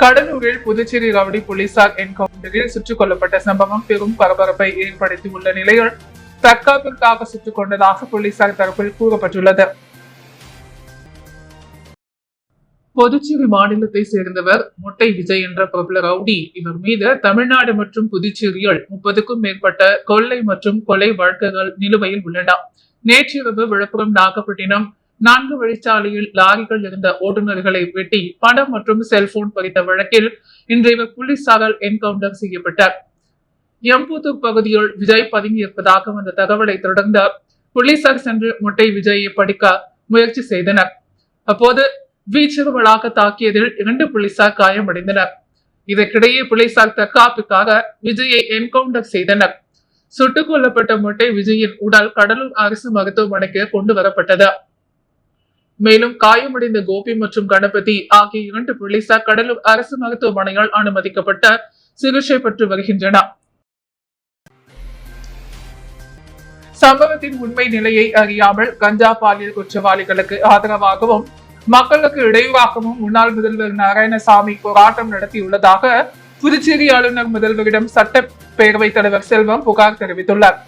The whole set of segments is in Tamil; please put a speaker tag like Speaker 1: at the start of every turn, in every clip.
Speaker 1: கடலூரில் புதுச்சேரி ரவுடி போலீசார் என்கவுண்டரில் சுட்டுக் கொல்லப்பட்ட சம்பவம் பெரும் பரபரப்பை ஏற்படுத்தியுள்ள நிலையில் தற்காப்பிற்காக சுட்டுக் கொண்டதாக போலீசார் தரப்பில் கூறப்பட்டுள்ளது. புதுச்சேரி மாநிலத்தை சேர்ந்தவர் மொட்டை விஜய் என்ற பிரபல ரவுடி. இவர் மீது தமிழ்நாடு மற்றும் புதுச்சேரியில் 30க்கும் மேற்பட்ட கொள்ளை மற்றும் கொலை வழக்குகள் நிலுவையில் உள்ளன. நேற்றிரவு விழுப்புரம் நாகப்பட்டினம் 4 வழிச்சாலையில் லாரிகள் இருந்த ஓட்டுநர்களை வெட்டி பணம் மற்றும் செல்போன் பறித்த வழக்கில் இன்று இவர் போலீசாரால் என்கவுண்டர் செய்யப்பட்டார். எம்புத்தூர் பகுதியில் விஜய் பதுங்கியிருப்பதாக வந்த தகவலை தொடர்ந்து போலீசார் சென்று மொட்டை விஜயை படிக்க முயற்சி செய்தனர். அப்போது வீச்சுறுவலாக தாக்கியதில் 2 போலீசார் காயமடைந்தனர். இதற்கிடையே போலீசார் தற்காப்புக்காக விஜயை என்கவுண்டர் செய்தனர். சுட்டுக் கொல்லப்பட்ட மொட்டை விஜயின் உடல் கடலூர் அரசு மருத்துவமனைக்கு கொண்டு வரப்பட்டது. மேலும் காயமடைந்த கோபி மற்றும் கணபதி ஆகிய 2 போலீசார் கடலூர் அரசு மருத்துவமனையால் அனுமதிக்கப்பட்ட சிகிச்சை பெற்று வருகின்றனர். சம்பவத்தின் உண்மை நிலையை அறியாமல் கஞ்சா பாலியல் குற்றவாளிகளுக்கு ஆதரவாகவும் மக்களுக்கு இடையூறாகவும் முன்னாள் முதல்வர் நாராயணசாமி போராட்டம் நடத்தியுள்ளதாக புதுச்சேரி ஆளுநர் முதல்வரிடம் சட்டப்பேரவைத் தலைவர் செல்வம் புகார் தெரிவித்துள்ளார்.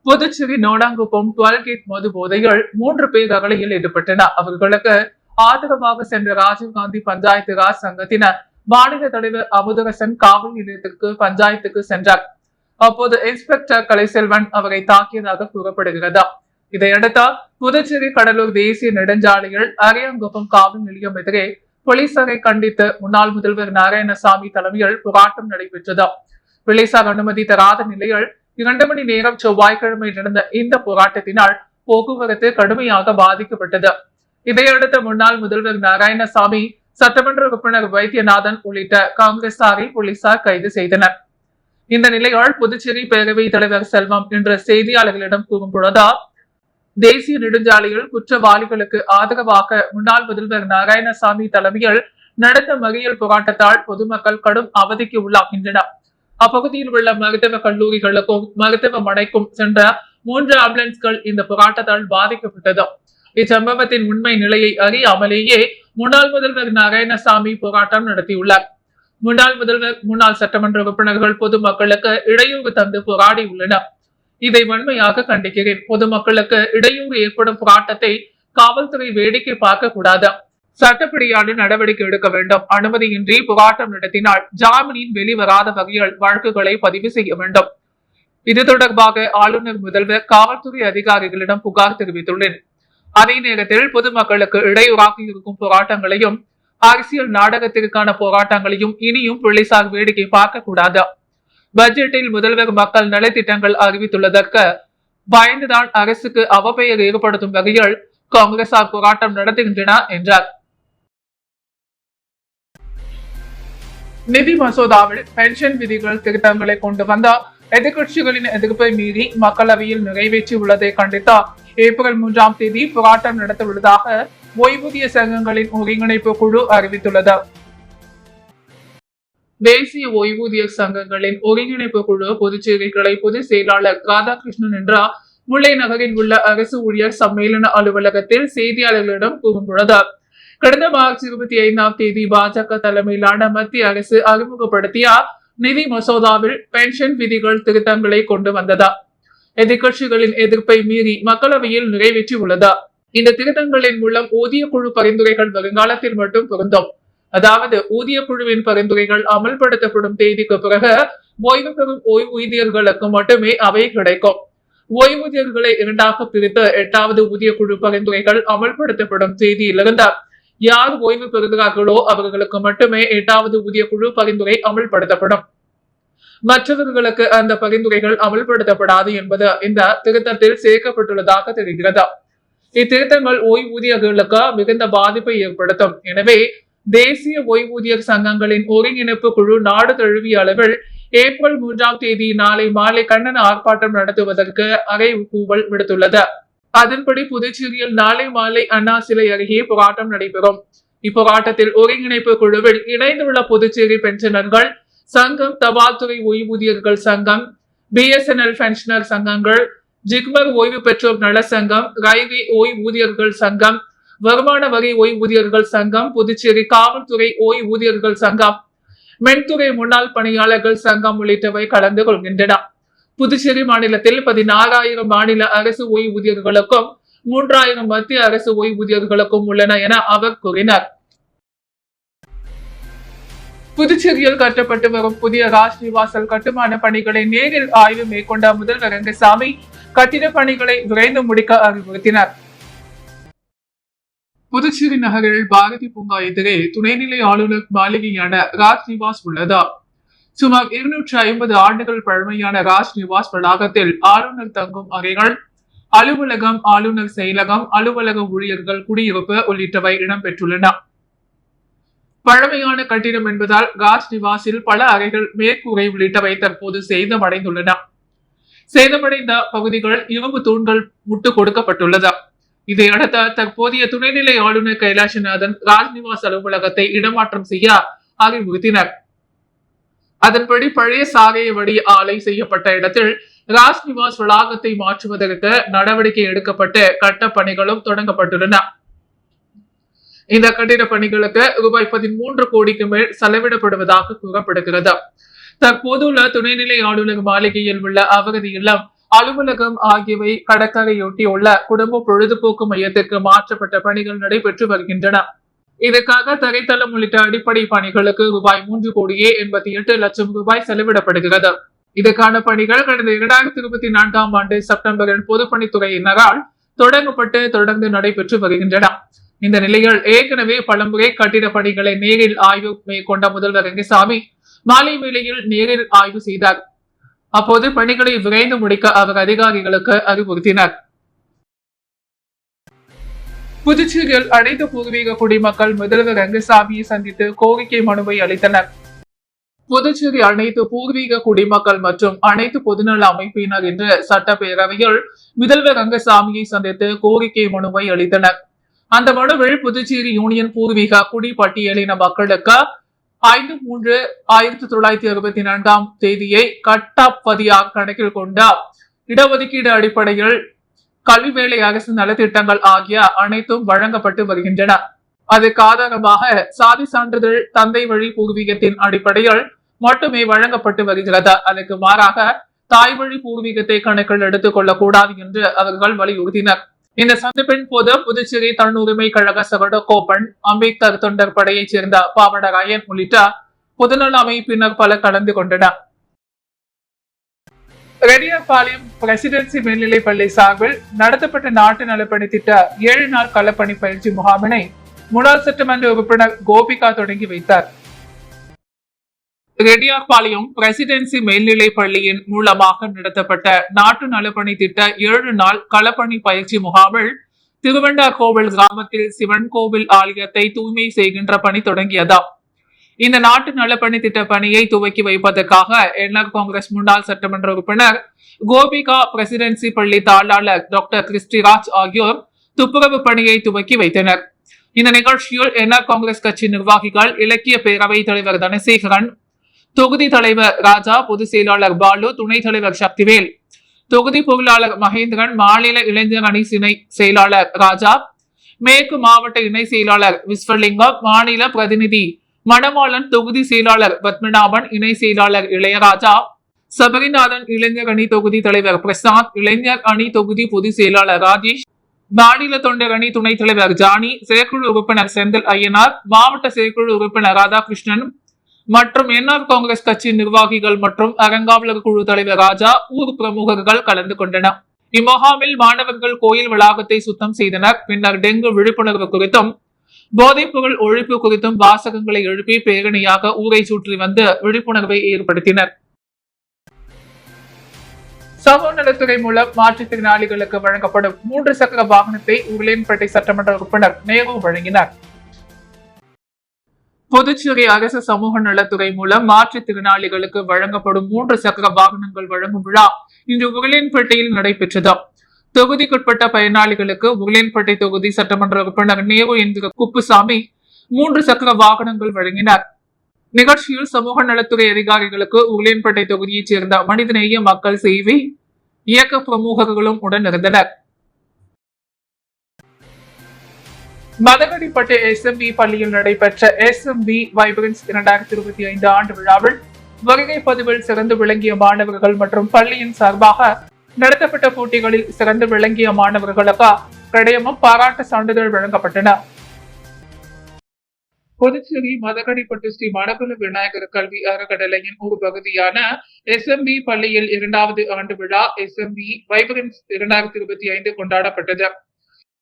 Speaker 1: புதுச்சேரி நோடாங்குப்பம் 12 கேட் மது போதையில் 3 பேர் ரகளையில் ஈடுபட்டனர். அவர்களுக்கு ஆதரவாக சென்ற ராஜீவ்காந்தி பஞ்சாயத்து ராஜ் சங்கத்தினர் மாநில தலைவர் அமுதரசன் காவல் நிலையத்திற்கு பஞ்சாயத்துக்கு சென்றார். அப்போது இன்ஸ்பெக்டர் கலைசெல்வன் அவரை தாக்கியதாக கூறப்படுகிறது. இதையடுத்து புதுச்சேரி கடலூர் தேசிய நெடுஞ்சாலையில் அரியாங்குப்பம் காவல் நிலையம் எதிரே போலீசாரை கண்டித்து முன்னாள் முதல்வர் நாராயணசாமி தலைமையில் போராட்டம் நடைபெற்றது. போலீசார் அனுமதி தராத நிலையில் 2 மணி நேரம் செவ்வாய்க்கிழமை நடந்த இந்த போராட்டத்தினால் போக்குவரத்து கடுமையாக பாதிக்கப்பட்டது. இதையடுத்து முன்னாள் முதல்வர் நாராயணசாமி, சட்டமன்ற உறுப்பினர் வைத்தியநாதன் உள்ளிட்ட காங்கிரசாரை போலீசார் கைது செய்தனர். இந்த நிலையால் புதுச்சேரி பேரவைத் தலைவர் செல்வம் இன்று செய்தியாளர்களிடம் கூறும்பொழுது, தேசிய நெடுஞ்சாலையில் குற்றவாளிகளுக்கு ஆதரவாக முன்னாள் முதல்வர் நாராயணசாமி தலைமையில் நடந்த மறியல் போராட்டத்தால் பொதுமக்கள் கடும் அவதிக்கு உள்ளாகின்றனர். அப்பகுதியில் உள்ள மருத்துவ கல்லூரிகளுக்கும் மருத்துவமனைக்கும் சென்ற 3 ஆம்புலன்ஸ்கள் இந்த போராட்டத்தால் பாதிக்கப்பட்டது. இச்சம்பவத்தின் உண்மை நிலையை அறியாமலேயே முன்னாள் முதல்வர் நாராயணசாமி போராட்டம் நடத்தியுள்ளார். முன்னாள் முதல்வர், முன்னாள் சட்டமன்ற உறுப்பினர்கள் பொதுமக்களுக்கு இடையூறு தந்து போராடி உள்ளனர். இதை வன்மையாக கண்டிக்கிறேன். பொதுமக்களுக்கு இடையூறு ஏற்படும் போராட்டத்தை காவல்துறை வேடிக்கை பார்க்க கூடாது. சட்டப்படியான நடவடிக்கை எடுக்க வேண்டும். அனுமதியின்றி போராட்டம் நடத்தினால் ஜாமீனின் வெளிவராத வகையில் வழக்குகளை பதிவு செய்ய வேண்டும். இது தொடர்பாக ஆளுநர், முதல்வர், காவல்துறை அதிகாரிகளிடம் புகார் தெரிவித்துள்ளேன். அதே நேரத்தில் பொதுமக்களுக்கு இடையூறாக இருக்கும் போராட்டங்களையும் அரசியல் நாடகத்திற்கான போராட்டங்களையும் இனியும் போலீசார் வேடிக்கை பார்க்க கூடாது. பட்ஜெட்டில் முதல்வர் மக்கள் நலத்திட்டங்கள் அறிவித்துள்ளதற்கு பயந்துதான் அரசுக்கு அவப்பெயர் ஏற்படுத்தும் வகையில் காங்கிரசார் போராட்டம் நடத்துகின்றனர் என்றார். நிதி மசோதாவில் பென்ஷன் விதிகள் திருத்தங்களை கொண்டு வந்த எதிர்கட்சிகளின் எதிர்ப்பை மீறி மக்களவையில் நிறைவேற்றி உள்ளதை கண்டித்து ஏப்ரல் 3ஆம் தேதி போராட்டம் நடத்த உள்ளதாக ஓய்வூதிய சங்கங்களின் ஒருங்கிணைப்பு குழு அறிவித்துள்ளது. தேசிய ஓய்வூதிய சங்கங்களின் ஒருங்கிணைப்பு குழு புதுச்சேரி கிளை பொதுச் செயலாளர் ராதாகிருஷ்ணன் என்ற முல்லை நகரில் உள்ள அரசு ஊழியர் சம்மேளன அலுவலகத்தில் செய்தியாளர்களிடம் கூறும்பொழுது, கடந்த மார்ச் 25ஆம் தேதி பாஜக தலைமையிலான மத்திய அரசு அறிமுகப்படுத்திய நிதி மசோதாவில் பென்ஷன் விதிகள் திருத்தங்களை கொண்டு வந்ததா எதிர்கட்சிகளின் எதிர்ப்பை மீறி மக்களவையில் நிறைவேற்றி உள்ளதா. இந்த திருத்தங்களின் மூலம் ஊதிய குழு பரிந்துரைகள் வருங்காலத்தில் மட்டும் பொருந்தும். அதாவது ஊதிய குழுவின் பரிந்துரைகள் அமல்படுத்தப்படும் தேதிக்கு பிறகு ஓய்வு பெறும் ஓய்வூதியர்களுக்கு மட்டுமே அவை கிடைக்கும். ஓய்வூதியர்களை 2ஆக பிரித்து 8வது ஊதிய குழு பரிந்துரைகள் அமல்படுத்தப்படும் தேதியிலிருந்து யார் ஓய்வு பெறுகிறார்களோ அவர்களுக்கு மட்டுமே 8வது ஊதிய குழு பரிந்துரை அமல்படுத்தப்படும். மற்றவர்களுக்கு அந்த பரிந்துரைகள் அமல்படுத்தப்படாது என்பது இந்த திருத்தத்தில் சேர்க்கப்பட்டுள்ளதாக தெரிகிறது. இத்திருத்தங்கள் ஓய்வூதியர்களுக்கு மிகுந்த பாதிப்பை ஏற்படுத்தும். எனவே தேசிய ஓய்வூதியர் சங்கங்களின் ஒருங்கிணைப்பு குழு நாடு தழுவிய அளவில் ஏப்ரல் 3ஆம் தேதி நாளை மாலை கண்டன ஆர்ப்பாட்டம் நடத்துவதற்கு அறைகூவல் விடுத்துள்ளது. அதன்படி புதுச்சேரியில் நாளை மாலை அண்ணா சிலை அருகே போராட்டம் நடைபெறும். இப்போராட்டத்தில் ஒருங்கிணைப்பு குழுவில் இணைந்துள்ள புதுச்சேரி பென்ஷனர்கள் சங்கம், தபால்துறை ஓய்வூதியர்கள் சங்கம், BSNL பென்ஷனர் சங்கங்கள், ஜிக்மர் ஓய்வு பெற்றோர் நல சங்கம், ரயில்வே ஓய்வூதியர்கள் சங்கம், வருமான வரி ஓய்வூதியர்கள் சங்கம், புதுச்சேரி காவல்துறை ஓய்வூதியர்கள் சங்கம், மென்துறை முன்னாள் பணியாளர்கள் சங்கம் உள்ளிட்டவை கலந்து கொள்கின்றன. புதுச்சேரி மாநிலத்தில் 16,000 மாநில அரசு ஓய்வூதியர்களுக்கும் 3,000 மத்திய அரசு ஓய்வூதியர்களுக்கும் உள்ளன என அவர் கூறினார். புதுச்சேரியில் கட்டப்பட்டு வரும் புதிய ராஜ்நிவாசல் கட்டுமான பணிகளை நேரில் ஆய்வு மேற்கொண்ட முதல்வர் ரங்கசாமி கட்டிட பணிகளை விரைந்து முடிக்க அறிவுறுத்தினார். புதுச்சேரி நகரில் பாரதி பூங்கா எதிரே துணைநிலை ஆளுநர் மாளிகையான ராஜ்நிவாஸ் உள்ளது. சுமார் 250 ஆண்டுகள் பழமையான ராஜ்நிவாஸ் வளாகத்தில் ஆளுநர் தங்கும் அறைகள், அலுவலகம், ஆளுநர் செயலகம், அலுவலக ஊழியர்கள் குடியிருப்பு உள்ளிட்டவை இடம்பெற்றுள்ளன. பழமையான கட்டிடம் என்பதால் ராஜ்நிவாசில் பல அறைகள், மேற்கூரை உள்ளிட்டவை தற்போது சேதமடைந்துள்ளன. சேதமடைந்த பகுதிகள் இரும்பு தூண்கள் முட்டு கொடுக்கப்பட்டுள்ளது. இதையடுத்து தற்போதைய துணைநிலை ஆளுநர் கைலாசநாதன் ராஜ்நிவாஸ் அலுவலகத்தை இடமாற்றம் செய்ய அறிவுறுத்தினர். அதன்படி பழைய சாலைய வழி ஆலை செய்யப்பட்ட இடத்தில் ராஜ்நிவாஸ் வளாகத்தை மாற்றுவதற்கு நடவடிக்கை எடுக்கப்பட்டு கட்ட பணிகளும் தொடங்கப்பட்டுள்ளன. இந்த கட்டிட பணிகளுக்கு ரூபாய் 13 கோடிக்கு மேல் செலவிடப்படுவதாக கூறப்படுகிறது. தற்போதுள்ள துணைநிலை ஆளுநர் மாளிகையில் உள்ள அவரது இல்லம், அலுவலகம் ஆகியவை கடற்கரையொட்டி உள்ள குடும்ப பொழுதுபோக்கு மையத்திற்கு மாற்றப்பட்ட பணிகள் நடைபெற்று வருகின்றன. இதற்காக தரைத்தளம் உள்ளிட்ட அடிப்படை பணிகளுக்கு ரூபாய் 3,88 லட்சம் ரூபாய் செலவிடப்படுகிறது. இதற்கான பணிகள் கடந்த 2024ஆம் ஆண்டு செப்டம்பரில் பொதுப்பணித்துறையினரால் தொடங்கப்பட்டு தொடர்ந்து நடைபெற்று வருகின்றன. இந்த நிலையில் ஏற்கனவே பலமுறை கட்டிட பணிகளை நேரில் ஆய்வு மேற்கொண்ட முதல்வர் ரங்கசாமி மாலை வேளையில் நேரில் ஆய்வு செய்தார். அப்போது பணிகளை விரைந்து முடிக்க அவர் அதிகாரிகளுக்கு அறிவுறுத்தினார். புதுச்சேரியில் அனைத்து பூர்வீக குடிமக்கள் முதல்வர் ரங்கசாமியை சந்தித்து கோரிக்கை மனுவை அளித்தனர். புதுச்சேரி அனைத்து பூர்வீக குடிமக்கள் மற்றும் அனைத்து பொதுநல அமைப்பினர் என்று சட்டப்பேரவையில் முதல்வர் ரங்கசாமியை சந்தித்து கோரிக்கை மனுவை அளித்தனர். அந்த மனுவில் புதுச்சேரி யூனியன் பூர்வீக குடிப்பட்டியலின மக்களுக்கு 5/3/1964 தேதியை கட்டப்பதியாக கணக்கில் கொண்ட இடஒதுக்கீடு அடிப்படையில் கல்வி, வேலை, அரசு நலத்திட்டங்கள் ஆகிய அனைத்தும் வழங்கப்பட்டு வருகின்றன. அதற்கு ஆதாரமாக சாதி சான்றிதழ் தந்தை வழி பூர்வீகத்தின் அடிப்படையில் மட்டுமே வழங்கப்பட்டு வருகிறது. அதற்கு மாறாக தாய் வழி பூர்வீகத்தை கணக்கில் எடுத்துக் கொள்ளக்கூடாது என்று அவர்கள் வலியுறுத்தினர். இந்த சந்திப்பின் போது புதுச்சேரி தன்னுரிமை கழக சகடகோப்பன், அம்பேத்கர் தொண்டர் படையைச் சேர்ந்த பாவடராயன் உள்ளிட்ட பொதுநல அமைப்பினர் பலர் கலந்து கொண்டனர். ரெடியார்பாளையம் பிரசிடென்சி மேல்நிலைப் பள்ளி சார்பில் நடத்தப்பட்ட நாட்டு நலப்பணி திட்ட 7 நாள் களப்பணி பயிற்சி முகாமினை முன்னாள் சட்டமன்ற உறுப்பினர் கோபிகா தொடங்கி வைத்தார். ரெடியார்பாளையம் பிரசிடென்சி மேல்நிலை பள்ளியின் மூலமாக நடத்தப்பட்ட நாட்டு நலப்பணி திட்ட 7 நாள் களப்பணி பயிற்சி முகாமில் திருவண்டார்கோவில் கிராமத்தில் சிவன் கோவில் ஆலயத்தை தூய்மை செய்கின்ற பணி தொடங்கியது. இந்த நாட்டு நலப்பணி திட்ட பணியை துவக்கி வைப்பதற்காக என்ஆர் காங்கிரஸ் முன்னாள் சட்டமன்ற உறுப்பினர் கோபிகா, பிரசிடென்சி பள்ளி தாளாளர் டாக்டர் கிறிஸ்டிராஜ் ஆகியோர் துப்புரவு பணியை துவக்கி வைத்தனர். இந்த நிகழ்ச்சியில் என்ஆர் காங்கிரஸ் கட்சி நிர்வாகிகள், இலக்கிய பேரவை தலைவர் தனசேகரன், தொகுதி தலைவர் ராஜா, பொதுச் செயலாளர் பாலு, துணைத் தலைவர் சக்திவேல், தொகுதி பொருளாளர் மகேந்திரன், மாநில இளைஞர் அணி இணை செயலாளர் ராஜா, மேற்கு மாவட்ட இணை செயலாளர் விஸ்வலிங்கம், மாநில பிரதிநிதி மணவாளன், தொகுதி செயலாளர் பத்மநாபன், இணை செயலாளர் இளையராஜா, சபரிநாதன், இளைஞர் அணி தொகுதி தலைவர் பிரசாத், இளைஞர் அணி தொகுதி பொதுச் செயலாளர் ராஜேஷ், மாநில தொண்டர் அணி துணைத் தலைவர் ஜானி, செயற்குழு உறுப்பினர் செந்தில் ஐயனார், மாவட்ட செயற்குழு உறுப்பினர் ராதாகிருஷ்ணன் மற்றும் என்ஆர் காங்கிரஸ் கட்சி நிர்வாகிகள் மற்றும் அறங்காவலர் குழு தலைவர் ராஜா, ஊர் பிரமுகர்கள் கலந்து கொண்டனர். இம்முகாமில் மாணவர்கள் கோயில் வளாகத்தை சுத்தம் செய்தனர். பின்னர் டெங்கு விழிப்புணர்வு குறித்தும் போதைப் பொருள் ஒழிப்பு குறித்தும் வாசகங்களை எழுப்பி பேரணியாக ஊரை சுற்றி வந்து விழிப்புணர்வை ஏற்படுத்தினர். சமூக நலத்துறை மூலம் மாற்றுத்திறனாளிகளுக்கு வழங்கப்படும் 3 சக்கர வாகனத்தை உருளையன்பேட்டை சட்டமன்ற உறுப்பினர் நேரு வழங்கினார். புதுச்சேரி அரசு சமூக நலத்துறை மூலம் மாற்றுத்திறனாளிகளுக்கு வழங்கப்படும் 3 சக்கர வாகனங்கள் வழங்கும் விழா இன்று உருளையன்பேட்டையில் நடைபெற்றது. தொகுதிக்குட்பட்ட பயனாளிகளுக்கு உருளையன்பேட்டை தொகுதி சட்டமன்ற உறுப்பினர் நேரு என்கிற குப்புசாமி 3 சக்கர வாகனங்கள் வழங்கினார். நிகழ்ச்சியில் சமூக நலத்துறை அதிகாரிகளுக்கு உருளையன்பேட்டை தொகுதியைச் சேர்ந்த மனிதநேய மக்கள் சேவை இயக்க பிரமுகர்களும் உடன் இருந்தனர். மதகடிப்பட்டு SMB பள்ளியில் நடைபெற்ற SMB வைப்ரன்ஸ் 2025 ஆண்டு விழாவில் வருகை பதிவில் சிறந்து விளங்கிய மாணவர்கள் மற்றும் பள்ளியின் சார்பாக நடத்தப்பட்ட போட்டிகளில் சிறந்து விளங்கிய மாணவர்களுக்கு கடையமும் பாராட்டு சான்றிதழ் வழங்கப்பட்டன. புதுச்சேரி மதகடிப்பட்டு ஸ்ரீ மணக்குள விநாயகர் கல்வி அறக்கட்டளையின் ஒரு பகுதியான SMB பள்ளியில் 2வது ஆண்டு விழா SMB வைப்ரன்ஸ் 2025 கொண்டாடப்பட்டது.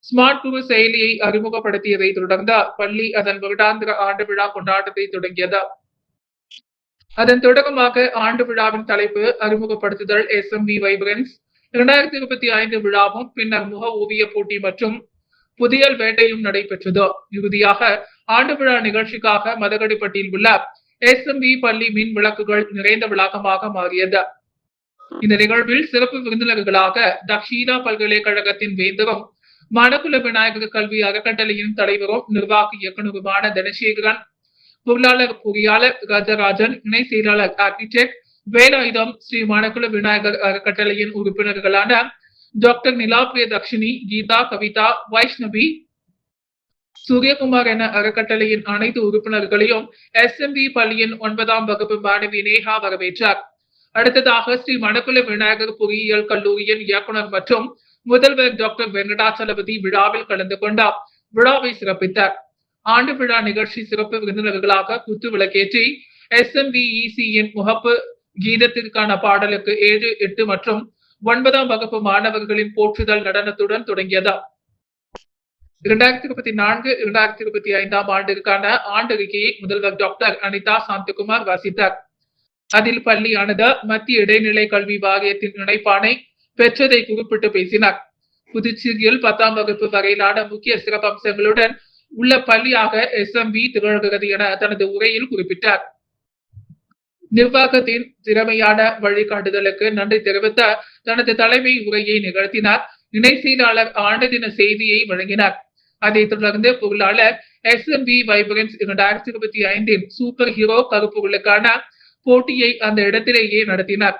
Speaker 1: ஸ்மார்ட் குரு செயலியை அறிமுகப்படுத்தியதை தொடர்ந்து பள்ளி அதன் வருடாந்திர ஆண்டு விழா கொண்டாட்டத்தை தொடங்கியது. அதன் தொடக்கமாக ஆண்டு விழாவின் தலைப்பு அறிமுகப்படுத்துதல் SMB வைப்ரன்ஸ் 2025 விழாவும் பின்னர் முக ஓவிய போட்டி மற்றும் புதியல் வேட்டையும் நடைபெற்றது. இறுதியாக ஆண்டு விழா நிகழ்ச்சிக்காக மதகடிப்பட்டில் உள்ள SMB பள்ளி மின் விளக்குகள் நிறைந்த வளாகமாக மாறியது. இந்த நிகழ்வில் சிறப்பு விருந்தினர்களாக தக்ஷிணா பல்கலைக்கழகத்தின் வேந்தரும் மணக்குள விநாயகர் கல்வி அறக்கட்டளையின் தலைவரும் நிர்வாக இயக்குநருமான தனசேகரன், பொருளாளர் பொறியாளர் ராஜராஜன், இணை செயலாளர் ஆர்கிடெக்ட் வேலாயுதம், ஸ்ரீ மணக்குள விநாயகர் அறக்கட்டளையின் உறுப்பினர்களான டாக்டர் நிலாபிரிய தக்ஷினி, கீதா, கவிதா, வைஷ்ணவி, சூரியகுமார் என அறக்கட்டளையின் அனைத்து உறுப்பினர்களையும் SMB பள்ளியின் 9ஆம் வகுப்பு மாணவி நேஹா வரவேற்றார். அடுத்ததாக ஸ்ரீ மணக்குள விநாயகர் பொறியியல் கல்லூரியின் இயக்குனர் மற்றும் முதல்வர் டாக்டர் வெங்கடாச்சலபதி விழாவில் கலந்து கொண்டார். விழாவை சிறப்பித்தார். ஆண்டு விழா நிகழ்ச்சி சிறப்பு விருந்தினர்களாக குத்து விளக்கேற்றி SMBECயின் முகப்பு கீதத்திற்கான பாடலுக்கு 7, 8 மற்றும் 9ஆம் வகுப்பு மாணவர்களின் போற்றுதல் நடனத்துடன் தொடங்கியது. 2024-2025 ஆண்டிற்கான ஆண்டறிக்கையை முதல்வர் டாக்டர் அனிதா சாந்தகுமார் வாசித்தார். அதில் பள்ளியானது மத்திய இடைநிலை கல்வி வாரியத்தின் இணைப்பானை பெற்றதை குறிப்பிட்டு பேசினார். புதுச்சேரியில் 10ஆம் வகுப்பு வரையிலான முக்கிய சிறப்பம்சங்களுடன் உள்ள பள்ளியாக SMB திகழ்கிறது என தனது உரையில் குறிப்பிட்டார். நிர்வாகத்தின் திறமையான வழிகாட்டுதலுக்கு நன்றி தெரிவித்த தனது தலைமை உரையை நிகழ்த்தினார். இணை செயலாளர் ஆண்டு தின செய்தியை வழங்கினார். அதைத் தொடர்ந்து பொருளாளர் SMB வைப்ரன்ஸ் 2025 சூப்பர் ஹீரோ கருப்பொருளுக்கான போட்டியை அந்த இடத்திலேயே நடத்தினார்.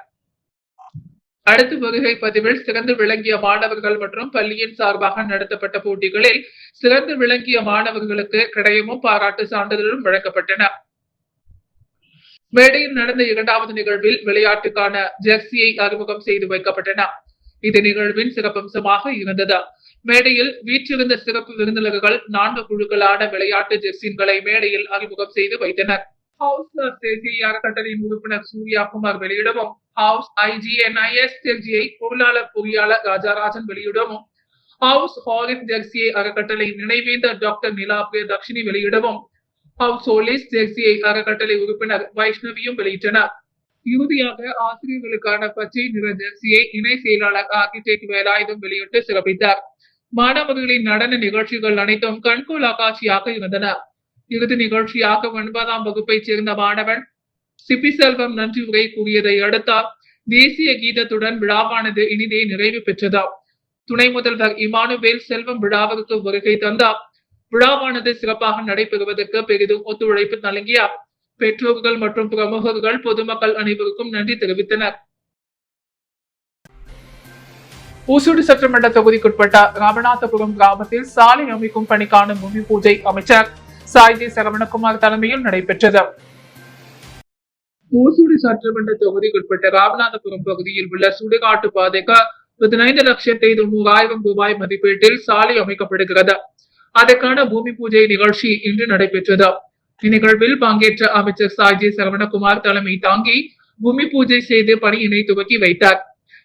Speaker 1: அடுத்து வருகை பதிவில் சிறந்து விளங்கிய மாணவர்கள் மற்றும் பள்ளியின் சார்பாக நடத்தப்பட்ட போட்டிகளில் சிறந்து விளங்கிய மாணவர்களுக்கு கடையமும் பாராட்டு சான்றிதழும் வழங்கப்பட்டன. மேடையில் நடந்த 2வது நிகழ்வில் விளையாட்டுக்கான ஜெர்சியை அறிமுகம் செய்து வைக்கப்பட்டன. இது நிகழ்வின் சிறப்பம்சமாக இருந்தது. மேடையில் வீற்றிருந்த சிறப்பு விருந்தினர்கள் 4 குழுக்களான விளையாட்டு ஜெர்சின்களை மேடையில் அறிமுகம் செய்து வைத்தனர். ஹவுஸ் அறக்கட்டளையின் உறுப்பினர் சூர்யாகுமார் வெளியிடவும், ஹவுஸ் IGNIS ஜெர்சியை பொருளாளர் பொறியாளர் ராஜராஜன் வெளியிடவும், ஹவுஸ் ஹாலிஸ் ஜெர்சியை அறக்கட்டளை நினைவேந்தர் டாக்டர் நிலாபிரிய தக்ஷினி வெளியிடவும், ஹவுஸ் ஹோலிஸ் ஜெர்சியை அறக்கட்டளை உறுப்பினர் வைஷ்ணவியும் வெளியிட்டனர். இறுதியாக ஆசிரியர்களுக்கான பச்சை நிற ஜெர்சியை இணை செயலாளர் ஆர்கிடெக்ட் வேலாயுதம் வெளியிட்டு சிறப்பித்தார். மாணவர்களின் நடன நிகழ்ச்சிகள் அனைத்தும் கண்கோலா காட்சியாக இருந்தன. இறுதி நிகழ்ச்சியாக 9ஆம் வகுப்பைச் சேர்ந்த மாணவன் சிபி செல்வம் நன்றி உரை கூறியதை அடுத்தார். தேசிய கீதத்துடன் விழாவானது இனிதே நிறைவு பெற்றது. துணை முதல்வர் இமானுவேல் செல்வம் விழாவிற்கு வருகை தந்தார். விழாவானது சிறப்பாக நடைபெறுவதற்கு பெரிதும் ஒத்துழைப்பு நல்கிய பெற்றோர்கள் மற்றும் பிரமுகர்கள் பொதுமக்கள் அனைவருக்கும் நன்றி தெரிவித்தனர். ஊசுடு சட்டமன்ற தொகுதிக்குட்பட்ட ராமநாதபுரம் கிராமத்தில் சாலை அமைக்கும் பணிக்கான பூமி பூஜை அமைச்சர் சாய்ஜி சரவணகுமார் தலைமையில் நடைபெற்றது. ஊசுடு சட்டமன்ற தொகுதிக்குட்பட்ட ராமநாதபுரம் பகுதியில் உள்ள சுடுகாட்டு பாதைக்கு 15,90,000 ரூபாய் மதிப்பீட்டில் சாலை அமைக்கப்படுகிறது. அதற்கான பூமி பூஜை நிகழ்ச்சி இன்று நடைபெற்றது. இந்நிகழ்வில் பங்கேற்ற அமைச்சர் சாய்ஜி சரவணகுமார் தலைமை தாங்கி பூமி பூஜை செய்து பணியினை துவக்கி வைத்தார்.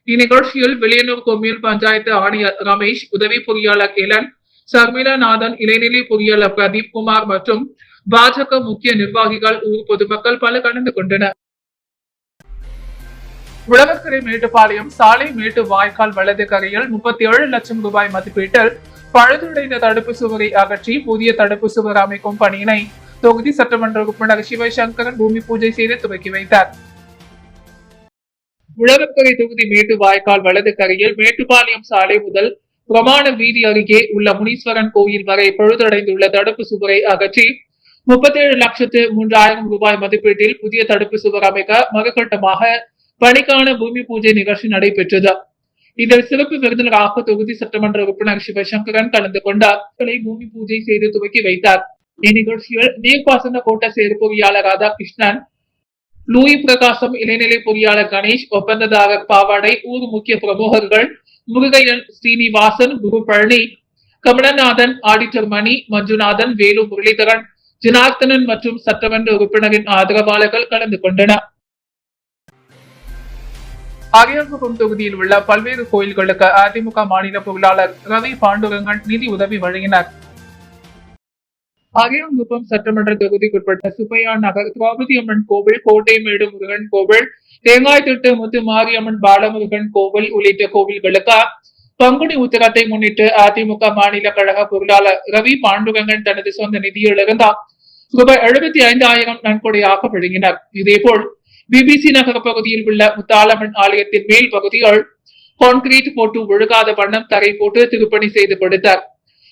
Speaker 1: இந்நிகழ்ச்சியில் வெளியனூர் கொம்யூன் பஞ்சாயத்து ஆணையர் ரமேஷ், உதவி பொறியாளர் இளன், சர்மிளாநாதன், இளைநிலை பொறியாளர் பிரதீப் குமார் மற்றும் பாஜக முக்கிய நிர்வாகிகள், ஊர் பொதுமக்கள் பலர் கலந்து கொண்டனர். உழவர்கரை மேட்டுப்பாளையம் சாலை மேட்டு வாய்க்கால் வலது கரையில் 37 லட்சம் ரூபாய் மதிப்பீட்டில் பழுதுடைந்த தடுப்பு சுவரை அகற்றி புதிய தடுப்பு சுவர் அமைக்கும் பணியினை தொகுதி சட்டமன்ற உறுப்பினர் சிவசங்கரன் பூமி பூஜை செய்து துவக்கி வைத்தார். உழவர்கரை தொகுதி மேட்டு வாய்க்கால் வலது கரையில் மேட்டுப்பாளையம் சாலை முதல் பிரமாண வீதி அருகே உள்ள முனீஸ்வரன் கோயில் வரை பழுதடைந்துள்ள தடுப்பு சுவரை அகற்றி 37,03,000 ரூபாய் மதிப்பீட்டில் புதிய தடுப்பு சுவர் அமைக்க மறுகட்டமாக பணிக்கான பூமி பூஜை நிகழ்ச்சி நடைபெற்றது. இதில் சிறப்பு விருந்தினராக தொகுதி சட்டமன்ற உறுப்பினர் சிவசங்கரன் கலந்து கொண்டார். பூமி பூஜை செய்து துவக்கி வைத்தார். இந்நிகழ்ச்சியில் நீர்ப்பாசன கோட்ட செயற்பொறியாளர் ராதாகிருஷ்ணன், லூயி பிரகாசம், இளைநிலை பொறியாளர் கணேஷ், ஒப்பந்ததாரர் பாவாடை, ஊர் முக்கிய பிரமுகர்கள் முருகையன், ஸ்ரீனிவாசன், குரு பழனி, கமலநாதன், ஆடிட்டர் மணி, மஞ்சுநாதன், வேலு முரளிதரன், ஜனார்த்தனன் மற்றும் சட்டமன்ற உறுப்பினரின் ஆதரவாளர்கள் கலந்து கொண்டனர். அரியாங்குப்பம் தொகுதியில் உள்ள பல்வேறு கோயில்களுக்கு அதிமுக மாநில பொருளாளர் ரவி பாண்டுரங்கன் நிதி உதவி வழங்கினார். அரியாங்குப்பம் சட்டமன்ற தொகுதிக்குட்பட்ட சுப்பையா நகர், திரௌபதி அம்மன் கோவில், கோட்டைமேடு முருகன் கோவில், தேங்காய்திட்டு முத்து மாரியம்மன் பாலமுருகன் கோவில் உள்ளிட்ட கோவில்களுக்கு பங்குனி உத்திரத்தை முன்னிட்டு அதிமுக மாநில கழக பொருளாளர் ரவி பாண்டுரங்கன் தனது சொந்த நிதியிலிருந்து ரூபாய் 75,000 நன்கொடையாக வழங்கினார். இதேபோல் பிபிசி நகர பகுதியில் உள்ள முத்தாலம்மன் ஆலயத்தின் மேல் பகுதிகள் கான்கிரீட் போட்டு ஒழுகாத வண்ணம் தரை போட்டு திருப்பணி செய்து கொடுத்தார்.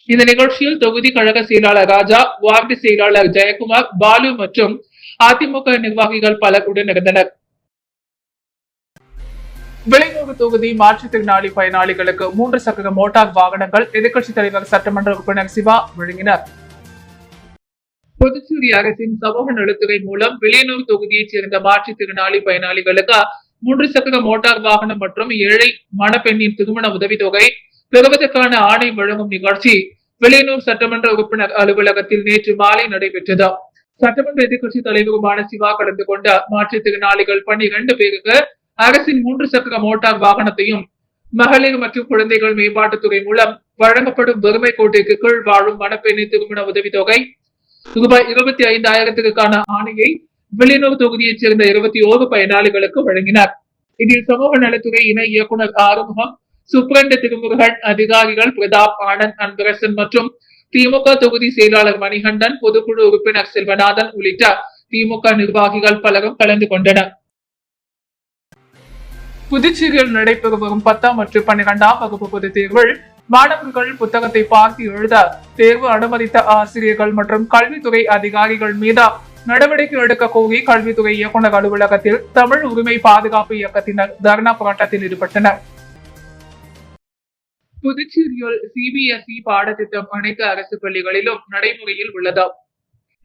Speaker 1: இந்த நிகழ்ச்சியில் தொகுதி கழக செயலாளர் ராஜா, வார்டு செயலாளர் ஜெயக்குமார், பாலு மற்றும் அதிமுக நிர்வாகிகள் பலர் உடனிருந்தனர். விளைநூறு தொகுதி மாற்றுத்திறனாளி பயனாளிகளுக்கு 3 சக்கர மோட்டார் வாகனங்கள் எதிர்க்கட்சித் தலைவர் சட்டமன்ற உறுப்பினர் சிவா வழங்கினார். புதுச்சேரி அரசின் சமூக நலத்துறை மூலம் விளைநூறு தொகுதியைச் சேர்ந்த மாற்றுத்திறனாளி பயனாளிகளுக்கு 3 சக்கர மோட்டார் வாகனம் மற்றும் ஏழை மணப்பெண்ணின் திருமண உதவித்தொகை பெறுவதற்கான ஆணை வழங்கும் நிகழ்ச்சி விளைநூர் சட்டமன்ற உறுப்பினர் அலுவலகத்தில் நேற்று மாலை நடைபெற்றது. சட்டமன்ற எதிர்க்கட்சி தலைவருமான சிவா கலந்து கொண்ட மாற்றுத்திறனாளிகள் 12 பேருக்கு அரசின் 3 சக்கர மோட்டார் வாகனத்தையும் மகளிர் மற்றும் குழந்தைகள் மேம்பாட்டுத்துறை மூலம் வழங்கப்படும் வறுமை கோட்டிற்கு கீழ் வாழும் மணப்பெண்ணின் திருமண உதவித்தொகை ரூபாய் 25,000க்கான ஆணையை வில்லியனூர் தொகுதியைச் சேர்ந்த 21 பயனாளிகளுக்கு வழங்கினார். இதில் சமூக நலத்துறை இணை இயக்குநர் ஆறுமுகம், சுப்ரண்ட திருமுருகன், அதிகாரிகள் பிரதாப், ஆனந்த், அன்பரசன் மற்றும் திமுக தொகுதி செயலாளர் மணிகண்டன், பொதுக்குழு உறுப்பினர் செல்வநாதன் உள்ளிட்ட திமுக நிர்வாகிகள் பலரும் கலந்து கொண்டனர். புதுச்சேரியில் நடைபெற வரும் 10ஆம் மற்றும் 12ஆம் வகுப்பு பொதுத் தேர்வில் மாணவர்கள் புத்தகத்தை பார்த்து எழுத தேர்வு அனுமதித்த ஆசிரியர்கள் மற்றும் கல்வித்துறை அதிகாரிகள் மீது நடவடிக்கை எடுக்க கோரி கல்வித்துறை இயக்குநர் அலுவலகத்தில் தமிழ் உரிமை பாதுகாப்பு இயக்கத்தினர் தர்ணா போராட்டத்தில் ஈடுபட்டனர். புதுச்சேரியில் சிபிஎஸ்இ பாடத்திட்டம் அனைத்து அரசு பள்ளிகளிலும் நடைமுறையில் உள்ளது.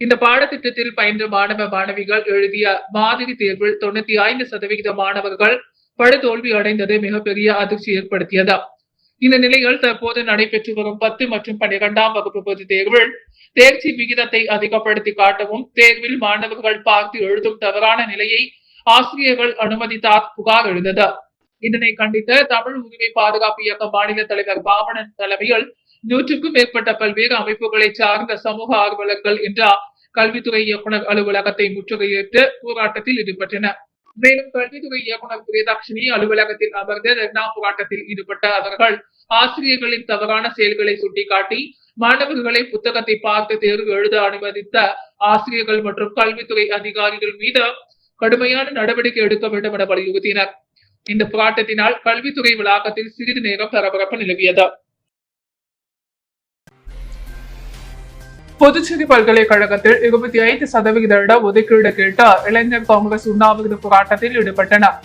Speaker 1: இந்த பாடத்திட்டத்தில் பயின்ற மாணவ மாணவிகள் எழுதிய மாதிரி தேர்வில் 95% மாணவர்கள் படுதோல்வி அடைந்தது மிகப்பெரிய அதிர்ச்சி ஏற்படுத்தியது. இந்த நிலையில் தற்போது நடைபெற்று வரும் 10 மற்றும் 12ஆம் வகுப்பு பொதுத் தேர்வில் தேர்ச்சி விகிதத்தை அதிகப்படுத்தி காட்டவும் தேர்வில் மாணவர்கள் பார்த்து எழுதும் தவறான நிலையை ஆசிரியர்கள் அனுமதித்தார் புகார் எழுந்தது. இதனை கண்டித்து தமிழ் உரிமை பாதுகாப்பு இயக்க மாநில தலைவர் பாவனன் தலைமையில் 100க்கும் மேற்பட்ட பல்வேறு அமைப்புகளை சார்ந்த சமூக ஆர்வலர்கள் என்ற கல்வித்துறை இயக்குநர் அலுவலகத்தை முற்றுகையிட்டு போராட்டத்தில் ஈடுபட்டனர். மேலும் கல்வித்துறை இயக்குநர் பிரியதர்ஷினி அலுவலகத்தில் அமர்ந்த தர்ணா போராட்டத்தில் ஈடுபட்ட அவர்கள் ஆசிரியர்களின் தவறான செயல்களை சுட்டிக்காட்டி மாணவர்களை புத்தகத்தை பார்த்து தேர்வு எழுத அனுமதித்த ஆசிரியர்கள் மற்றும் கல்வித்துறை அதிகாரிகள் மீது கடுமையான நடவடிக்கை எடுக்க வேண்டும் என வலியுறுத்தினர். இந்த போராட்டத்தினால் கல்வித்துறை வளாகத்தில் சிறிது நேரம் பரபரப்பு நிலவியது. புதுச்சேரி பல்கலைக்கழகத்தில் 25% இட ஒதுக்கீடு கேட்டு இளைஞர் காங்கிரஸ் உண்ணாவிரத போராட்டத்தில் ஈடுபட்டனர்.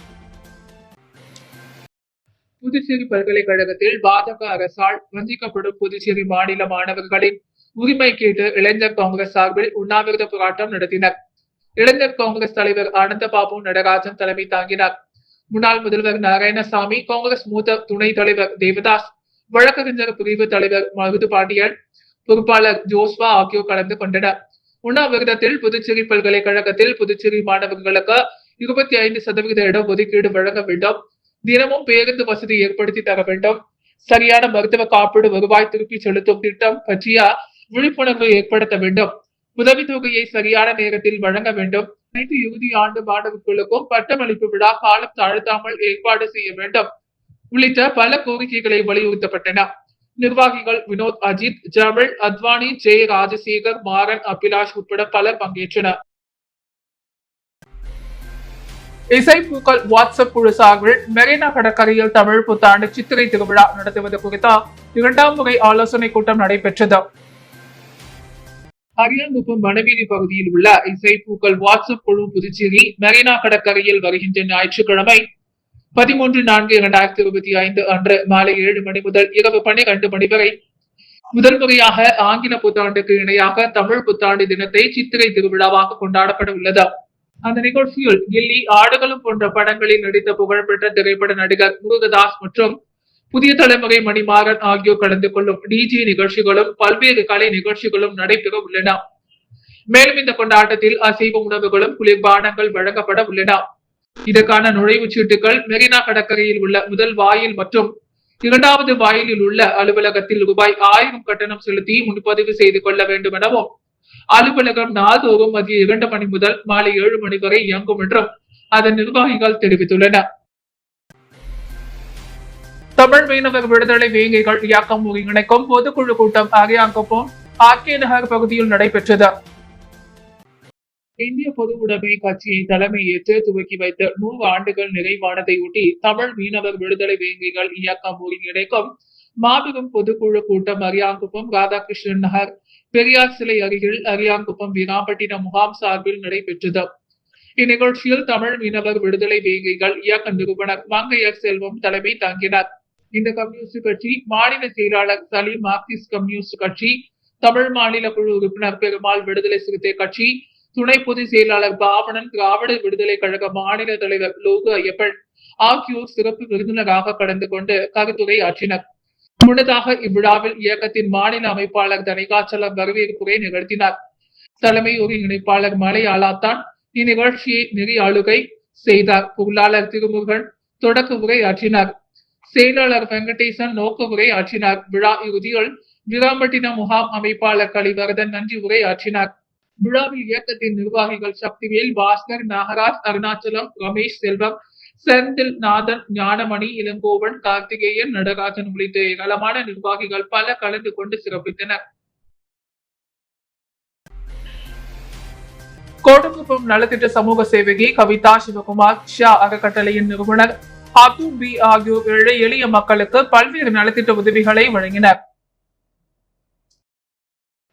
Speaker 1: புதுச்சேரி பல்கலைக்கழகத்தில் பாஜக அரசால் வஞ்சிக்கப்படும் புதுச்சேரி மாநில மாணவர்களின் உரிமை கேட்டு இளைஞர் காங்கிரஸ் சார்பில் உண்ணாவிரத போராட்டம் நடத்தினர். இளைஞர் காங்கிரஸ் தலைவர் ஆனந்தபாபு நடராஜன் தலைமை தாங்கினார். முன்னாள் முதல்வர் நாராயணசாமி, காங்கிரஸ் மூத்த துணைத் தலைவர் தேவதாஸ், வழக்கறிஞர் பிரிவு தலைவர் மருது பாண்டியன், பொறுப்பாளர் ஜோஸ்வா ஆகியோர் கலந்து கொண்டனர். உண்ணாவிரதத்தில் புதுச்சேரி பல்கலைக்கழகத்தில் புதுச்சேரி மாணவர்களுக்கு 25% இட ஒதுக்கீடு வழங்க வேண்டும், தினமும் பேருந்து வசதி ஏற்படுத்தி தர வேண்டும், சரியான மருத்துவ காப்பீடு வருவாய் திருப்பி செலுத்தும் திட்டம் பற்றிய விழிப்புணர்வு ஏற்படுத்த வேண்டும், உதவித்தொகையை சரியான நேரத்தில் வழங்க வேண்டும், அனைத்து இறுதி ஆண்டு மாணவர்களுக்கும் பட்டமளிப்பு விழா காலம் தாழ்த்தாமல் ஏற்பாடு செய்ய வேண்டும் உள்ளிட்ட பல கோரிக்கைகளை வலியுறுத்தப்பட்டன. நிர்வாகிகள் வினோத், அஜித், ஜமல், அத்வானி, ஜெய ராஜசேகர், மாறன், அபிலாஷ் உட்பட பலர் பங்கேற்றனர். இசைப்பூக்கள் வாட்ஸ்அப் குழு சார்பில் மெரினா கடற்கரையில் தமிழ் புத்தாண்டு சித்திரை திருவிழா நடத்துவது குறித்த 2ஆம் முறை ஆலோசனை கூட்டம் நடைபெற்றது. அரியாங்குப்பம் வனவீதி பகுதியில் உள்ள இசைப்பூக்கள் வாட்ஸ்அப் குழு புதுச்சேரி மெரினா கடற்கரையில் வருகின்ற ஞாயிற்றுக்கிழமை 13/4/2025 அன்று மாலை 7 மணி முதல் இரவு 12 மணி வரை முதல் முறையாக ஆங்கில புத்தாண்டுக்கு இணையாக தமிழ் புத்தாண்டு தினத்தை சித்திரை திருவிழாவாக கொண்டாடப்பட உள்ளது. அந்த நிகழ்ச்சியில் கில்லி, ஆடுகளும் போன்ற படங்களில் நடித்த புகழ்பெற்ற திரைப்பட நடிகர் முருகதாஸ் மற்றும் புதிய தலைமுறை மணிமாறன் ஆகியோர் கலந்து கொள்ளும் டிஜே நிகழ்ச்சிகளும் பல்வேறு கலை நிகழ்ச்சிகளும் நடைபெற உள்ளன. மேலும் இந்த கொண்டாட்டத்தில் அசைவ உணவுகளும் குளிர்பானங்கள் வழங்கப்பட உள்ளன. இதற்கான நுழைவுச் சீட்டுகள் மெரினா கடற்கரையில் உள்ள முதல் வாயில் மற்றும் இரண்டாவது வாயிலில் உள்ள அலுவலகத்தில் ரூபாய் 1000 கட்டணம் செலுத்தி முன்பதிவு செய்து கொள்ள வேண்டும் எனவும், அலுவலகம் நாள்தோறும் மதியம் 2 மணி முதல் மாலை 7 மணி வரை இயங்கும் என்றும் அதன் நிர்வாகிகள் தெரிவித்துள்ளனர். தமிழ் மீனவர் விடுதலை வேங்கைகள் இயக்கம் ஒருங்கிணைக்கும் பொதுக்குழு கூட்டம் அரியாங்குப்பம் ஆர்கே நகர் பகுதியில் நடைபெற்றது. இந்திய பொது உடைமை கட்சியை தலைமை ஏற்று துவக்கி வைத்த 100 ஆண்டுகள் நிறைவானதையொட்டி தமிழ் மீனவர் விடுதலை வேங்கைகள் இயக்கம் ஒருங்கிணைக்கும் மாபெரும் பொதுக்குழு கூட்டம் அரியாங்குப்பம் ராதாகிருஷ்ணன் நகர் பெரியார் சிலை அருகில் அரியாங்குப்பம் வீராம்பட்டினம் முகாம் சார்பில் நடைபெற்றது. இந்நிகழ்ச்சியில் தமிழ் மீனவர் விடுதலை வேங்கைகள் இயக்க நிறுவனர் மங்கையர் செல்வம் தலைமை தாங்கினார். இந்த கம்யூனிஸ்ட் கட்சி மாநில செயலாளர் சலீம், மார்க்சிஸ்ட் கம்யூனிஸ்ட் கட்சி தமிழ் மாநில குழு உறுப்பினர் பெருமாள், விடுதலை சிறுத்தை கட்சி துணை பொதுச் செயலாளர் பாவனன், திராவிட விடுதலை கழக மாநில தலைவர் லோகு ஐயப்பன் ஆகியோர் சிறப்பு விருந்தினராக கலந்து கொண்டு கருத்துரை ஆற்றினர். முன்னதாக இவ்விழாவில் இயக்கத்தின் மாநில அமைப்பாளர் தனிகாச்சலம் வரவேற்புரை நிகழ்த்தினார். தலைமை ஒருங்கிணைப்பாளர் மலை ஆலாத்தான் இந்நிகழ்ச்சியை நெறி ஆளுகை செய்தார். பொருளாளர் திருமுருகன் தொடக்க உரை ஆற்றினார். செயலாளர் வெங்கடேசன் நோக்க உரை ஆற்றினார். விழா இறுதியில் வீராம்பட்டினம் முகாம் அமைப்பாளர் கலிவரதன் நன்றி உரை ஆற்றினார். விழாவில் இயக்கத்தின் நிர்வாகிகள் சக்திவேல், பாஸ்கர், நாகராஜ், அருணாச்சலம், ரமேஷ், செல்வம், செந்தில், நாதன், ஞானமணி, இளங்கோவன், கார்த்திகேயன், நடராஜன் உள்ளிட்ட ஏராளமான நிர்வாகிகள் பல கலந்து கொண்டு சிறப்பித்தனர். கோட்டக்குப்பம் நலத்திட்ட சமூக சேவகி கவிதா சிவகுமார், ஷா அறக்கட்டளையின் நிறுவனர் அப்துல் பி ஆகியோர் ஏழை எளிய மக்களுக்கு பல்வேறு நலத்திட்ட உதவிகளை வழங்கினர்.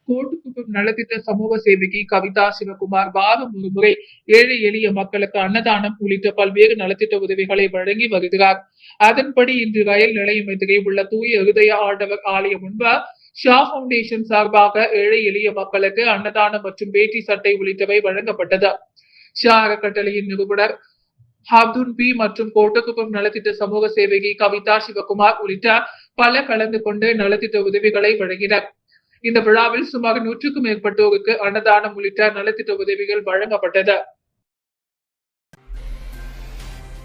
Speaker 1: கோட்டுக்குப்பம் நலத்திட்ட சமூக சேவகி கவிதா சிவகுமார் வாரம் ஒரு முறை ஏழை எளிய மக்களுக்கு அன்னதானம் உள்ளிட்ட பல்வேறு நலத்திட்ட உதவிகளை வழங்கி வருகிறார். அதன்படி இன்று ரயில் நிலையம் எதிரே உள்ள தூய இருதய ஆண்டவர் ஆலயம் முன்பு ஷா பவுண்டேஷன் சார்பாக ஏழை எளிய மக்களுக்கு அன்னதானம் மற்றும் வேட்டி சட்டை உள்ளிட்டவை வழங்கப்பட்டது. ஷா அறக்கட்டளையின் நிறுவனர் அப்துல் பி மற்றும் கோட்டக்குப்பம் நலத்திட்ட சமூக சேவகி கவிதா சிவகுமார் உள்ளிட்ட பல கலந்து கொண்டு நலத்திட்ட உதவிகளை வழங்கினர். இந்த விழாவில் சுமார் 100க்கும் மேற்பட்டோருக்கு அன்னதானம் உள்ளிட்ட நலத்திட்ட உதவிகள் வழங்கப்பட்டது.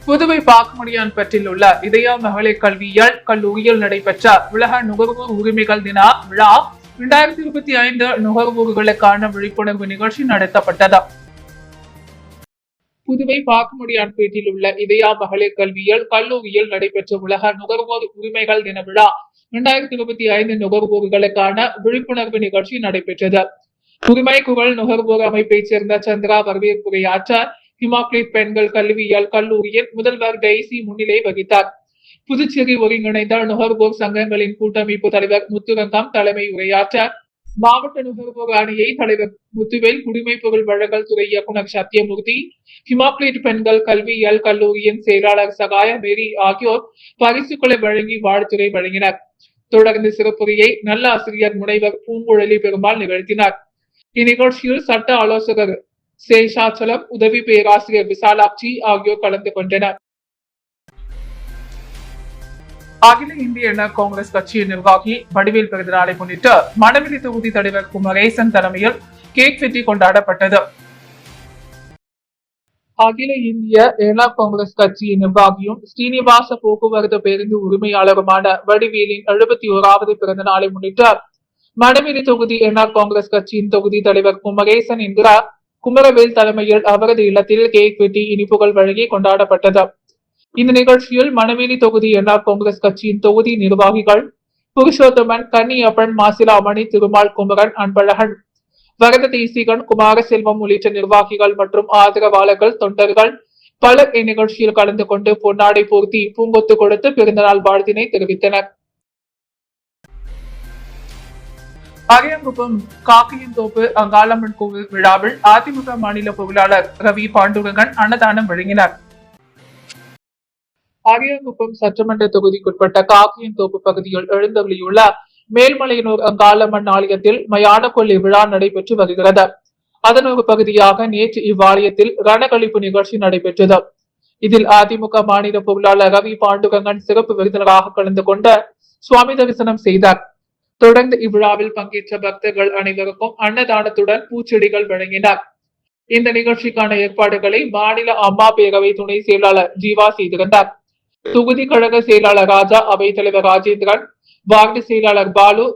Speaker 1: புதுவை பாக்குமடியான்பட்டில் உள்ள இதயா மகளிர் கல்வியியல் கல்லூரியில் நடைபெற்ற உலக நுகர்வோர் உரிமைகள் தின விழா 2025 நுகர்வோர்களுக்கான விழிப்புணர்வு நிகழ்ச்சி நடத்தப்பட்டது. புதுவை பாக்குமடியான்பேட்டில் உள்ள இதயா மகளிர் கல்வியியல் கல்லூரியில் நடைபெற்ற உலக நுகர்வோர் உரிமைகள் தின விழா 2025 நுகர்வோர்களுக்கான விழிப்புணர்வு நிகழ்ச்சி நடைபெற்றது. உரிமை குரல் நுகர்வோர் அமைப்பைச் சேர்ந்த சந்திரா வரவேற்புரையாற்ற ஹிமாக்லிட் பெண்கள் கல்வியியல் கல்லூரியின் முதல்வர் டெய்சி முன்னிலை வகித்தார். புதுச்சேரி ஒருங்கிணைந்த நுகர்வோர் சங்கங்களின் கூட்டமைப்பு தலைவர் முத்துரங்கம் தலைமை உரையாற்ற மாவட்ட நுகர்வோர் அணியை தலைவர் முத்துவேல், குடிமை பொருள் வழங்கல் துறை இயக்குநர் சத்தியமூர்த்தி, ஹிமாக்லிட் பெண்கள் கல்வியியல் கல்லூரியின் செயலாளர் சகாய மேரி ஆகியோர் பரிசுகளை வழங்கி வாழ்த்துரை வழங்கினர். தொடர்ந்து சிறப்புரையை நல்ல ஆசிரியர் முனைவர் பூங்குழலி பெருமாள் நிகழ்த்தினார். இந்நிகழ்ச்சியில் சட்ட ஆலோசகர் சேஷாச்சலம், உதவி பேராசிரியர் விசாலாட்சி ஆகியோர் கலந்து கொண்டனர். அகில இந்திய என காங்கிரஸ் கட்சியின் நிர்வாகி வடிவேல் பிறந்த நாளை முன்னிட்டு மணவெளி தொகுதி தலைவர் குமரேசன் தலைமையில் கேக் வெட்டி கொண்டாடப்பட்டது. அகில இந்திய என காங்கிரஸ் கட்சியின் நிர்வாகியும் ஸ்ரீனிவாச போக்குவரத்து பேருந்து உரிமையாளருமான வடிவேலின் 71வது பிறந்த நாளை முன்னிட்டு மணவெளி தொகுதி என காங்கிரஸ் கட்சியின் தொகுதி தலைவர் குமரேசன் என்கிற குமரவேல் தலைமையில் அவரது இல்லத்தில் கேக் வெட்டி இனிப்புகள் வழங்கி கொண்டாடப்பட்டது. இந்த நிகழ்ச்சியில் மணவெளி தொகுதி என்ஆர் காங்கிரஸ் கட்சியின் தொகுதி நிர்வாகிகள் புருஷோத்தமன், கன்னியப்பன், மாசிலாமணி, திருமால், குமரன், அன்பழகன், வரத தேசிகன், குமாரசெல்வம் உள்ளிட்ட நிர்வாகிகள் மற்றும் ஆதரவாளர்கள், தொண்டர்கள் பலர் இந்நிகழ்ச்சியில் கலந்து கொண்டு பொன்னாடை போர்த்தி பூங்கொத்து கொடுத்து பிறந்தநாள் வாழ்த்தினை தெரிவித்தனர். அரியாங்குப்பம் காக்கையன்தோப்பு அங்காளம்மன் கோவில் விழாவில் அதிமுக மாநில பொருளாளர் ரவி பாண்டுரங்கன் அன்னதானம் வழங்கினார். அரியாங்குப்பம் சட்டமன்ற தொகுதிக்குட்பட்ட காக்கியன்தோப்பு பகுதியில் எழுந்தருளியுள்ள மேல்மலையனூர் அங்காளம்மன் ஆலயத்தில் மயான கொள்ளை விழா நடைபெற்று வருகிறது. அதன் ஒரு பகுதியாக நேற்று இவ்வாலயத்தில் ரணகளிப்பு நிகழ்ச்சி நடைபெற்றது. இதில் அதிமுக மாநில பொருளாளர் ரவி பாண்டுரங்கன் சிறப்பு விருந்தினராக கலந்து கொண்ட சுவாமி தரிசனம் செய்தார். தொடர்ந்து இவ்விழாவில் பங்கேற்ற பக்தர்கள் அனைவருக்கும் அன்னதானத்துடன் பூச்செடிகள் வழங்கினார். இந்த நிகழ்ச்சிக்கான ஏற்பாடுகளை மாநில அம்மா பேரவை துணை செயலாளர் ஜீவா செய்திருந்தார். தொகுதி கழக செயலாளர் ராஜா, அவைத்தலைவர் ராஜேந்திரன், வார்டு செயலாளர் பாலு,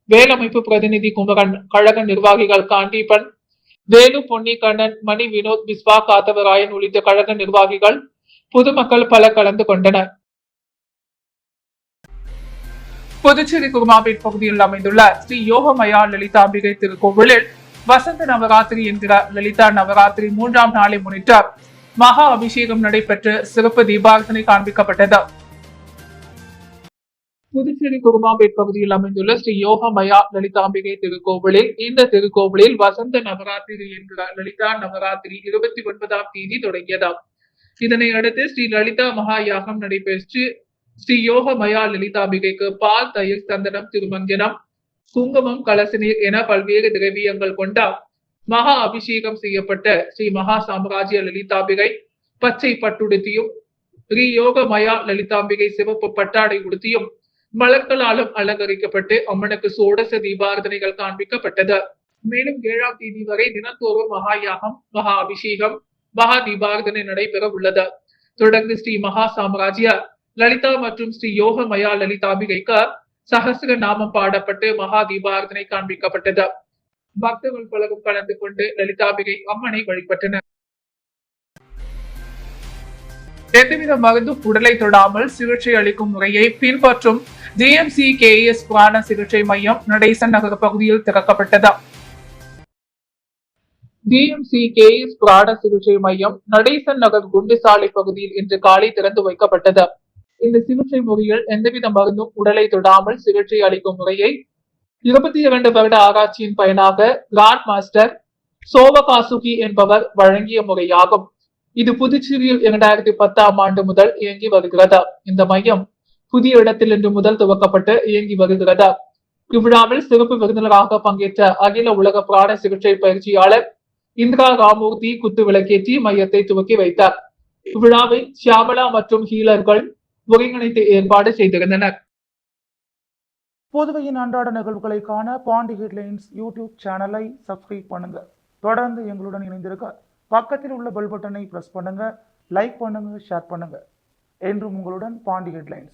Speaker 1: வேலமைப்பு பிரதிநிதி குமரன், கழக நிர்வாகிகள் காண்டீபன், வேலு, பொன்னிக்கண்ணன், மணி, வினோத், விஸ்வா, காத்தவராயன் உள்ளிட்ட கழக நிர்வாகிகள், பொதுமக்கள் பலர் கலந்து கொண்டனர். புதுச்சேரி குருமாபேட் பகுதியில் அமைந்துள்ள ஸ்ரீ யோகமயா லலிதாம்பிகை திருக்கோவிலில் வசந்த நவராத்திரி என்கிற லலிதா நவராத்திரி 3ஆம் நாளை முன்னிட்டு மகா அபிஷேகம் நடைபெற்று சிறப்பு தீபாரதனை காண்பிக்கப்பட்டது. புதுச்சேரி குருமாபேட் பகுதியில் அமைந்துள்ள ஸ்ரீ யோகமயா லலிதாம்பிகை திருக்கோவிலில் இந்த திருக்கோவிலில் வசந்த நவராத்திரி என்கிற லலிதா நவராத்திரி 29ஆம் தேதி தொடங்கியது. இதனை அடுத்து ஸ்ரீ லலிதா மகா யாகம் நடைபெற்று ஸ்ரீ யோகமயா லலிதாம்பிகைக்கு பால், தயிர், சந்தனம், திருமஞ்சனம், குங்குமம், கலசநீர் என பல்வேறு திரவியங்கள் கொண்ட மகா அபிஷேகம் செய்யப்பட்ட ஸ்ரீ மகா சாம்ராஜ்ய லலிதாம்பிகை பச்சை பட்டுடுத்தியும் ஸ்ரீ யோகமயா லலிதாம்பிகை சிவப்பு பட்டாடை உடுத்தியும் மலர்களாலும் அலங்கரிக்கப்பட்டு அம்மனுக்கு சோடச தீபாரதனைகள் காண்பிக்கப்பட்டது. மேலும் 7ஆம் தேதி வரை தினந்தோறும் மகா யாகம், மகா அபிஷேகம், மகா தீபாரதனை நடைபெற உள்ளது. தொடர்ந்து ஸ்ரீ மகா சாம்ராஜ்ய லலிதா மற்றும் ஸ்ரீ யோகமயா லலிதாம்பிகைக்கு சகஸ்ர நாமம் பாடப்பட்டு மகா தீபாரதனை காண்பிக்கப்பட்டது. பக்தர்கள் பலரும் கலந்து கொண்டு லலிதாம்பிகை அம்மனை வழிபட்டனர். எந்தவித மருந்தும் உடலை தொடாமல் சிகிச்சை அளிக்கும் முறையை பின்பற்றும் DMCKS புராண சிகிச்சை மையம் நடேசன் நகர் பகுதியில் திறக்கப்பட்டது. DMCKS புராண சிகிச்சை மையம் நடேசன் நகர் குண்டுசாலை பகுதியில் இன்று காலை திறந்து வைக்கப்பட்டது. இந்த சிகிச்சை முறையில் எந்தவித மருந்தும் உடலை தொடாமல் சிகிச்சை அளிக்கும் முறையை 22 வருட ஆராய்ச்சியின் பயனாக கிராண்ட் மாஸ்டர் சோவகாசுகி என்பவர் வழங்கிய முறையாகும். இது புதுச்சேரியில் 2010ஆம் ஆண்டு முதல் இயங்கி வருகிறது. இந்த மையம் புதிய இடத்தில் இன்று முதல் துவக்கப்பட்டு இயங்கி வருகிறது. இவ்விழாவில் சிறப்பு விருந்தினராக பங்கேற்ற அகில உலக பிராண சிகிச்சை பயிற்சியாளர் இந்திரா ராமூர்த்தி குத்து விளக்கேற்றி மையத்தை துவக்கி வைத்தார். இவ்விழாவை சியாமலா மற்றும் ஹீலர்கள் ஒருங்கிணைத்து ஏற்பாடு செய்திருந்தனர்.
Speaker 2: புதுவையின் அன்றாட நிகழ்வுகளை காண பாண்டி ஹெட்லைன்ஸ் யூடியூப் சேனலை சப்ஸ்கிரைப் பண்ணுங்க. தொடர்ந்து எங்களுடன் இணைந்திருக்க பக்கத்தில் உள்ள பெல் பட்டனை பிரஸ் பண்ணுங்க, லைக் பண்ணுங்க, ஷேர் பண்ணுங்க. என்றும் உங்களுடன் பாண்டி ஹெட்லைன்ஸ்.